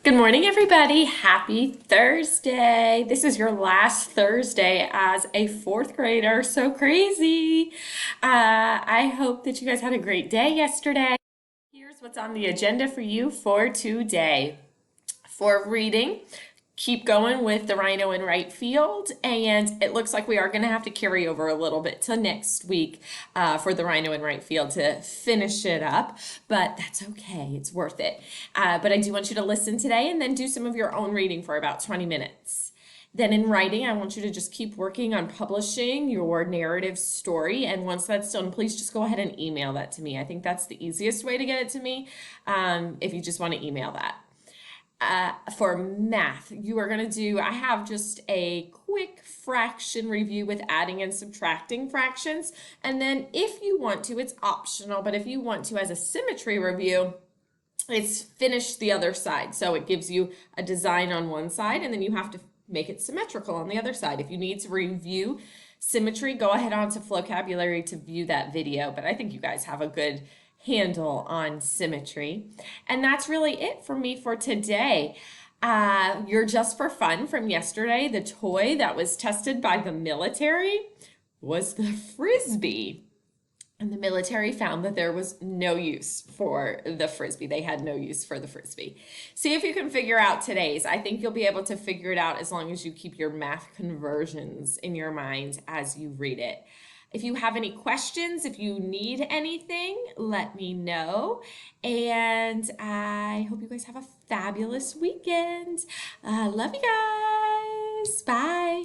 Good morning, everybody. Happy Thursday. This is your last Thursday as a fourth grader. So crazy. I hope that you guys had a great day yesterday. Here's what's on the agenda for you for today. For reading, keep going with the Rhino in right field, and it looks like we are going to have to carry over a little bit to next week for the Rhino in right field to finish it up, but that's okay. It's worth it. But I do want you to listen today and then do some of your own reading for about 20 minutes. Then in writing, I want you to just keep working on publishing your narrative story. And once that's done, please just go ahead and email that to me. I think that's the easiest way to get it to me if you just want to email that. For math, you are going to do, I have just a quick fraction review with adding and subtracting fractions. And then if you want to, it's optional, but if you want to, as a symmetry review, it's finish the other side. So it gives you a design on one side, and then you have to make it symmetrical on the other side. If you need to review symmetry, go ahead on to Flocabulary to view that video. But I think you guys have a good handle on symmetry. And that's really it for me for today. You're Just for Fun from yesterday. The toy that was tested by the military was the Frisbee. And the military found that there was no use for the Frisbee. They had no use for the Frisbee. See if you can figure out today's. I think you'll be able to figure it out as long as you keep your math conversions in your mind as you read it. If you have any questions, if you need anything, let me know. And I hope you guys have a fabulous weekend. Love you guys. Bye.